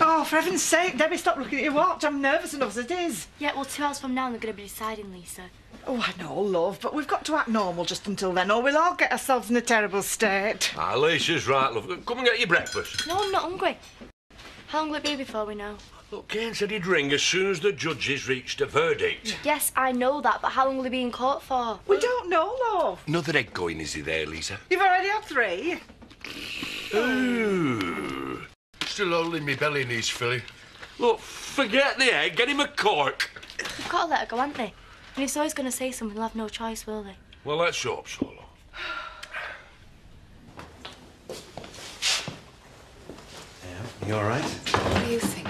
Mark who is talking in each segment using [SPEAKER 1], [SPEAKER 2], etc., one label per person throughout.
[SPEAKER 1] Oh, for heaven's sake, Debbie, stop looking at your watch. I'm nervous enough as it is.
[SPEAKER 2] Yeah, well, 2 hours from now they're going to be deciding, Lisa.
[SPEAKER 1] Oh, I know, love, but we've got to act normal just until then, or we'll all get ourselves in a terrible state.
[SPEAKER 3] Ah, Lisa's right, love. Come and get your breakfast.
[SPEAKER 2] No, I'm not hungry. How long will it be before we know?
[SPEAKER 3] Look, Kane said he'd ring as soon as the judges reached a verdict.
[SPEAKER 2] Yes, I know that, but how long will he be in court for?
[SPEAKER 1] We don't know, love.
[SPEAKER 3] Another egg going, is he there, Lisa?
[SPEAKER 1] You've already had 3.
[SPEAKER 3] Ooh.
[SPEAKER 4] Still holding me belly needs filling.
[SPEAKER 3] Look, forget the egg, get him a cork.
[SPEAKER 2] We've got to let her go, haven't they? And if Zoe's going to say something, they'll have no choice, will they?
[SPEAKER 3] Well, let's hope so, love.
[SPEAKER 5] You all right?
[SPEAKER 6] What do you think?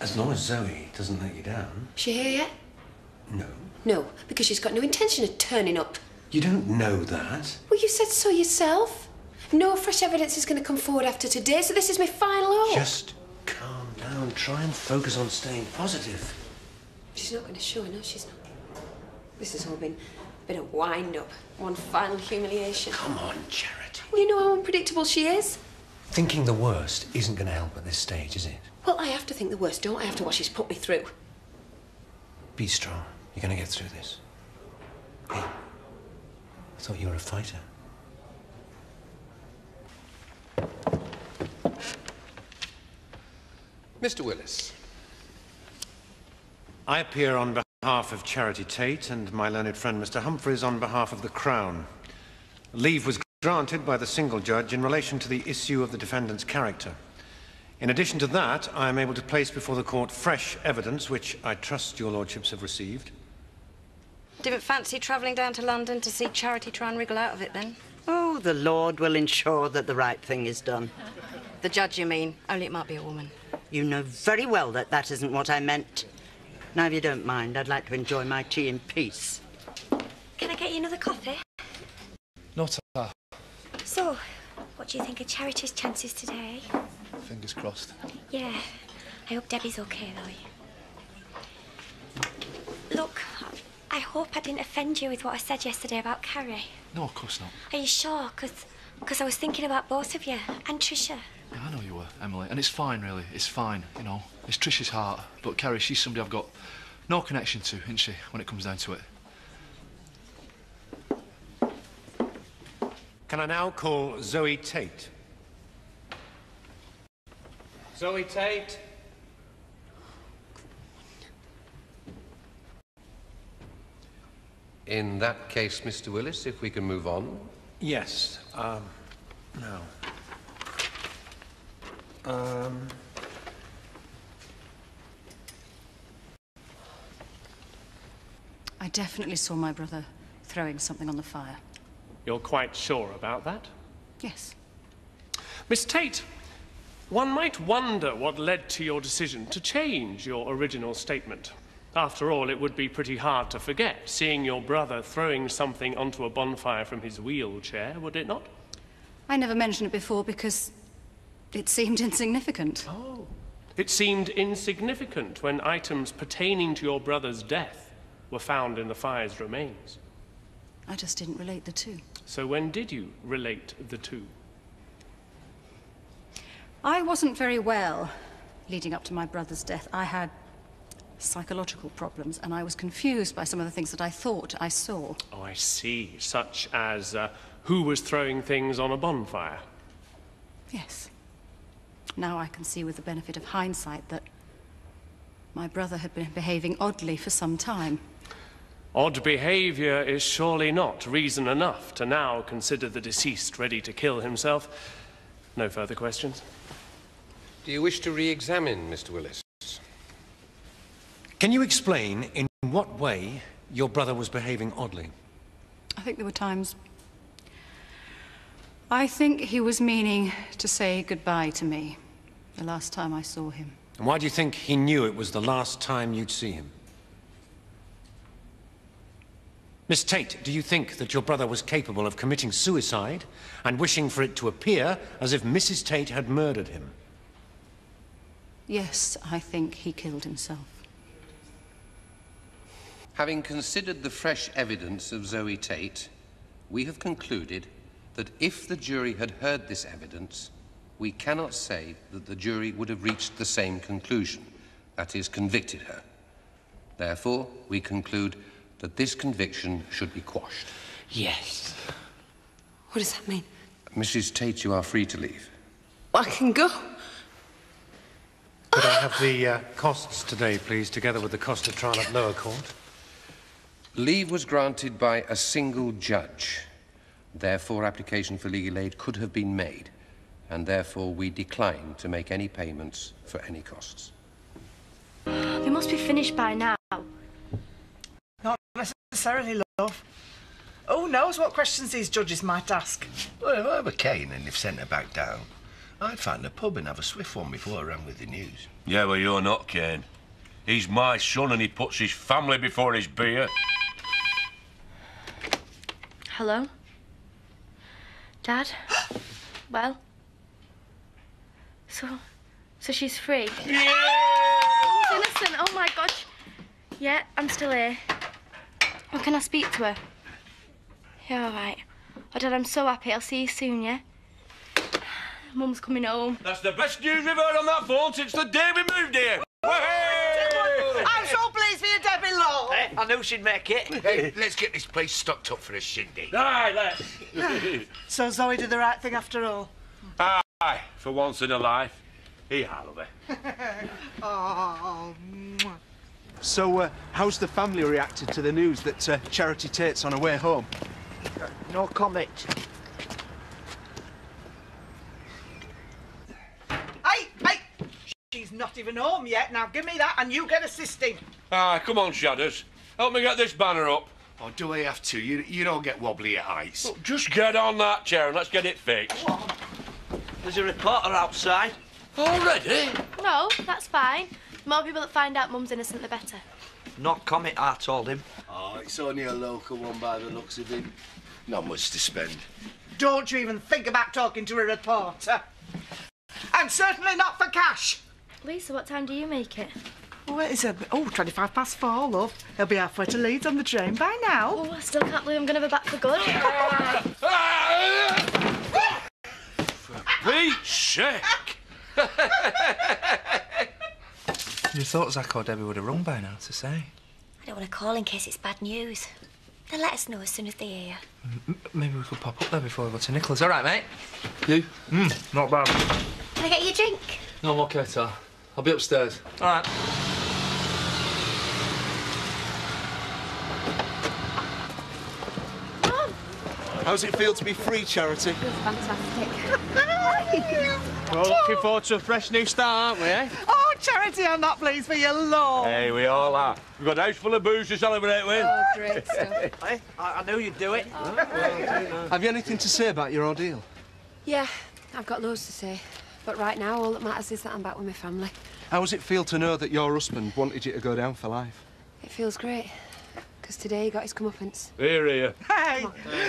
[SPEAKER 5] As long as Zoe doesn't let you down.
[SPEAKER 6] She here yet?
[SPEAKER 5] No.
[SPEAKER 6] No, because she's got no intention of turning up.
[SPEAKER 5] You don't know that.
[SPEAKER 6] Well, you said so yourself. No fresh evidence is going to come forward after today, so this is my final hope.
[SPEAKER 5] Just calm down. Try and focus on staying positive.
[SPEAKER 6] She's not going to show, no, she's not. This has all been a wind-up. One final humiliation.
[SPEAKER 5] Come on, Charity.
[SPEAKER 6] Well, you know how unpredictable she is.
[SPEAKER 5] Thinking the worst isn't going to help at this stage, is it?
[SPEAKER 6] Well, I have to think the worst, don't I, after what she's put me through?
[SPEAKER 5] Be strong. You're going to get through this. Hey, I thought you were a fighter.
[SPEAKER 4] Mr. Willis.
[SPEAKER 7] I appear on behalf of Charity Tate and my learned friend Mr. Humphreys on behalf of the Crown. Leave was granted by the single judge in relation to the issue of the defendant's character. In addition to that, I am able to place before the court fresh evidence, which I trust your lordships have received.
[SPEAKER 8] Didn't fancy travelling down to London to see Charity try and wriggle out of it, then?
[SPEAKER 9] Oh, the Lord will ensure that the right thing is done.
[SPEAKER 8] The judge, you mean? Only it might be a woman.
[SPEAKER 9] You know very well that that isn't what I meant. Now, if you don't mind, I'd like to enjoy my tea in peace.
[SPEAKER 10] Can I get you another coffee?
[SPEAKER 4] Not her.
[SPEAKER 10] So, what do you think of Charity's chances today?
[SPEAKER 4] Fingers crossed.
[SPEAKER 10] Yeah, I hope Debbie's okay, though. Look, I hope I didn't offend you with what I said yesterday about Carrie.
[SPEAKER 4] No, of course not.
[SPEAKER 10] Are you sure? Because I was thinking about both of you, and Tricia.
[SPEAKER 4] Yeah, I know you were, Emily, and it's fine, really. It's fine, you know. It's Trish's heart, but Carrie, she's somebody I've got no connection to, isn't she, when it comes down to it?
[SPEAKER 7] Can I now call Zoe Tate? Zoe Tate?
[SPEAKER 11] In that case, Mr. Willis, if we can move on.
[SPEAKER 7] Yes, no.
[SPEAKER 12] I definitely saw my brother throwing something on the fire.
[SPEAKER 13] You're quite sure about that?
[SPEAKER 12] Yes.
[SPEAKER 13] Miss Tate, one might wonder what led to your decision to change your original statement. After all, it would be pretty hard to forget seeing your brother throwing something onto a bonfire from his wheelchair, would it not?
[SPEAKER 12] I never mentioned it before because it seemed insignificant.
[SPEAKER 13] Oh. It seemed insignificant when items pertaining to your brother's death were found in the fire's remains.
[SPEAKER 12] I just didn't relate the two.
[SPEAKER 13] So when did you relate the two?
[SPEAKER 12] I wasn't very well leading up to my brother's death. I had psychological problems, and I was confused by some of the things that I thought I saw.
[SPEAKER 13] Oh, I see. Such as who was throwing things on a bonfire?
[SPEAKER 12] Yes. Now I can see with the benefit of hindsight that my brother had been behaving oddly for some time.
[SPEAKER 13] Odd behaviour is surely not reason enough to now consider the deceased ready to kill himself. No further questions?
[SPEAKER 11] Do you wish to re-examine, Mr. Willis?
[SPEAKER 7] Can you explain in what way your brother was behaving oddly?
[SPEAKER 12] I think there were times... I think he was meaning to say goodbye to me the last time I saw him.
[SPEAKER 7] And why do you think he knew it was the last time you'd see him? Miss Tate, do you think that your brother was capable of committing suicide and wishing for it to appear as if Mrs. Tate had murdered him?
[SPEAKER 12] Yes, I think he killed himself.
[SPEAKER 11] Having considered the fresh evidence of Zoe Tate, we have concluded that if the jury had heard this evidence, we cannot say that the jury would have reached the same conclusion, that is, convicted her. Therefore, we conclude that this conviction should be quashed.
[SPEAKER 6] Yes. What does that mean?
[SPEAKER 11] Mrs. Tate, you are free to leave.
[SPEAKER 6] I can go.
[SPEAKER 7] Could I have the costs today, please, together with the cost of trial at lower court?
[SPEAKER 11] Leave was granted by a single judge. Therefore, application for legal aid could have been made, and therefore we decline to make any payments for any costs.
[SPEAKER 2] They must be finished by now.
[SPEAKER 1] Not necessarily, love. Who knows what questions these judges might ask?
[SPEAKER 3] Well, if I were Kane and they've sent her back down, I'd find a pub and have a swift one before I ran with the news.
[SPEAKER 14] Yeah, well, you're not, Kane. He's my son and he puts his family before his beer.
[SPEAKER 2] Hello? Dad? Well? So she's free?
[SPEAKER 14] Yeah!
[SPEAKER 2] Mum's innocent, oh my God. Yeah, I'm still here. Well, can I speak to her? Yeah, all right. Oh, Dad, I'm so happy. I'll see you soon, yeah? Mum's coming home.
[SPEAKER 14] That's the best news we've heard on that phone since the day we moved here.
[SPEAKER 1] I'm so pleased for you, Debbie Law.
[SPEAKER 15] Hey, I knew she'd make it.
[SPEAKER 3] Hey, let's get this place stocked up for a shindig.
[SPEAKER 14] Aye, let's.
[SPEAKER 1] So Zoe did the right thing after all.
[SPEAKER 14] Aye, for once in her life. He love her.
[SPEAKER 1] Oh, mwah.
[SPEAKER 16] So, how's the family reacted to the news that Charity Tate's on her way home?
[SPEAKER 15] No comment.
[SPEAKER 1] Hey! She's not even home yet. Now give me that and you get assisting.
[SPEAKER 14] Aye, come on, Shadders. Help me get this banner up.
[SPEAKER 3] Oh, do I have to? You don't get wobbly at heights.
[SPEAKER 14] Look, just get on that chair and let's get it fixed.
[SPEAKER 15] There's a reporter outside.
[SPEAKER 14] Already?
[SPEAKER 2] No, that's fine. The more people that find out Mum's innocent, the better.
[SPEAKER 15] Not comment, I told him.
[SPEAKER 3] Oh, it's only a local one by the looks of it. Not much to spend.
[SPEAKER 1] Don't you even think about talking to a reporter. And certainly not for cash.
[SPEAKER 2] Lisa, what time do you make it?
[SPEAKER 1] Oh, it is 4:25, love. He'll be halfway to Leeds on the train by now.
[SPEAKER 2] Oh, I still can't believe I'm going to be back for good.
[SPEAKER 14] For Pete's sake!
[SPEAKER 5] You thought Zach or Debbie would have rung by now to say.
[SPEAKER 10] I don't want to call in case it's bad news. They'll let us know as soon as they hear.
[SPEAKER 5] Maybe we could pop up there before we go to Nicola's. All right, mate?
[SPEAKER 4] You?
[SPEAKER 5] Not bad.
[SPEAKER 10] Can I get you a drink?
[SPEAKER 4] No, I'm okay, Tar. I'll be upstairs.
[SPEAKER 5] All right.
[SPEAKER 2] Mum!
[SPEAKER 16] How's it feel to be free, Charity?
[SPEAKER 2] Feels fantastic.
[SPEAKER 13] We're all looking forward to a fresh new start, aren't we, eh?
[SPEAKER 1] Oh, Charity, I'm not pleased for you, love.
[SPEAKER 14] Hey, we all are. We've got a house full of booze to celebrate with.
[SPEAKER 15] Oh, great stuff. Hey, I knew you'd do it.
[SPEAKER 16] Have you anything to say about your ordeal?
[SPEAKER 6] Yeah, I've got loads to say. But right now, all that matters is that I'm back with my family.
[SPEAKER 16] How does it feel to know that your husband wanted you to go down for life?
[SPEAKER 6] It feels great. Because today he got his comeuppance.
[SPEAKER 14] Here, here.
[SPEAKER 1] Hey,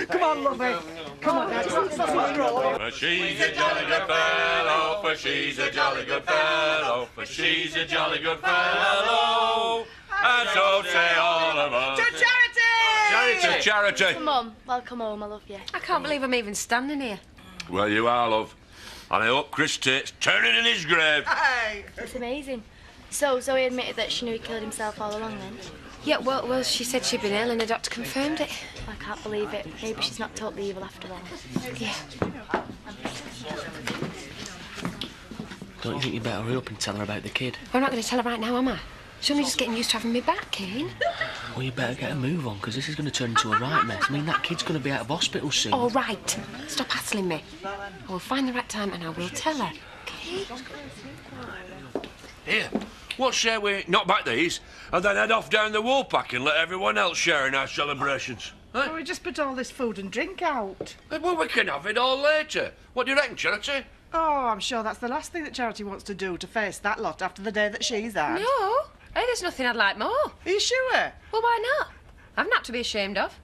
[SPEAKER 1] come on, lovey. Come on, now, just roll.
[SPEAKER 14] For she's a jolly good fellow, for she's a jolly good fellow, for she's a jolly good fellow. And so say all of us.
[SPEAKER 1] To Charity!
[SPEAKER 14] Charity, Charity.
[SPEAKER 2] Mum, welcome home. I love you.
[SPEAKER 6] I can't believe I'm even standing here.
[SPEAKER 14] Well, you are, love. And I hope Chris Tate's turning in his grave.
[SPEAKER 1] Hey!
[SPEAKER 2] It's amazing. So Zoe admitted that she knew he killed himself all along then?
[SPEAKER 6] Yeah, well, she said she'd been ill and the doctor confirmed it.
[SPEAKER 2] I can't believe it. Maybe she's not totally evil after all.
[SPEAKER 6] Yeah.
[SPEAKER 15] Don't you think you'd better hurry up and tell her about the kid?
[SPEAKER 6] I'm not going to tell her right now, am I? She's only just getting used to having me back, Kane.
[SPEAKER 15] Well, you better get a move on, because this is going to turn into a right mess. I mean, that kid's going to be out of hospital soon.
[SPEAKER 6] All right. Stop hassling me. I will find the right time and I will tell her. Okay?
[SPEAKER 14] Here, what say we knock back these and then head off down the Woolpack and let everyone else share in our celebrations? Huh?
[SPEAKER 1] Well, we just put all this food and drink out.
[SPEAKER 14] Well, we can have it all later. What do you reckon, Charity?
[SPEAKER 1] Oh, I'm sure that's the last thing that Charity wants to do, to face that lot after the day that she's had.
[SPEAKER 6] No. Hey, there's nothing I'd like more.
[SPEAKER 1] Are you sure?
[SPEAKER 6] Well, why not? I've not to be ashamed of.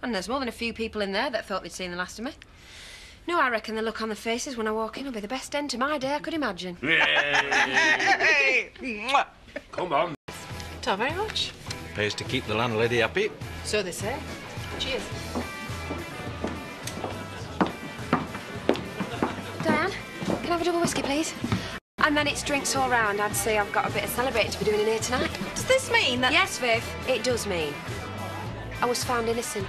[SPEAKER 6] And there's more than a few people in there that thought they'd seen the last of me. No, I reckon the look on the faces when I walk in will be the best end to my day I could imagine.
[SPEAKER 1] Hey!
[SPEAKER 14] Come on.
[SPEAKER 6] Not very much.
[SPEAKER 17] Pays to keep the landlady happy.
[SPEAKER 6] So they say. Cheers. Diane, can I have a double whiskey, please? And then it's drinks all round. I'd say I've got a bit of celebrating to be doing in here tonight.
[SPEAKER 8] Does this mean that...
[SPEAKER 6] Yes, Viv, it does mean I was found innocent,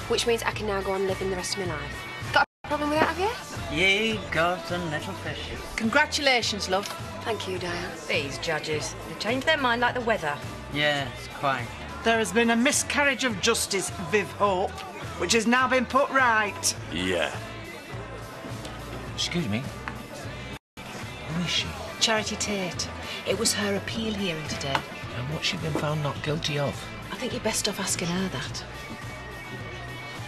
[SPEAKER 6] which means I can now go on living the rest of my life. Got a problem with that, have you?
[SPEAKER 9] Ye gods and little fishes.
[SPEAKER 8] Congratulations, love.
[SPEAKER 6] Thank you, Diane.
[SPEAKER 8] These judges, they change their mind like the weather.
[SPEAKER 9] Yes, quite.
[SPEAKER 1] There has been a miscarriage of justice, Viv Hope, which has now been put right.
[SPEAKER 14] Yeah.
[SPEAKER 5] Excuse me. Who is she?
[SPEAKER 18] Charity Tate. It was her appeal hearing today.
[SPEAKER 5] And what's she been found not guilty of?
[SPEAKER 18] I think you're best off asking her that.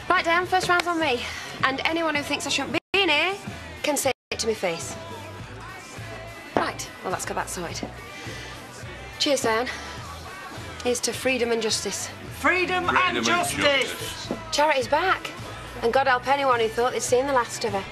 [SPEAKER 6] Right, Diane, first round's on me. And anyone who thinks I shouldn't be in here can say it to my face. Right, well, let's get that sorted. Cheers, Diane. Here's to freedom and justice.
[SPEAKER 1] Freedom and justice!
[SPEAKER 6] Charity's back. And God help anyone who thought they'd seen the last of her.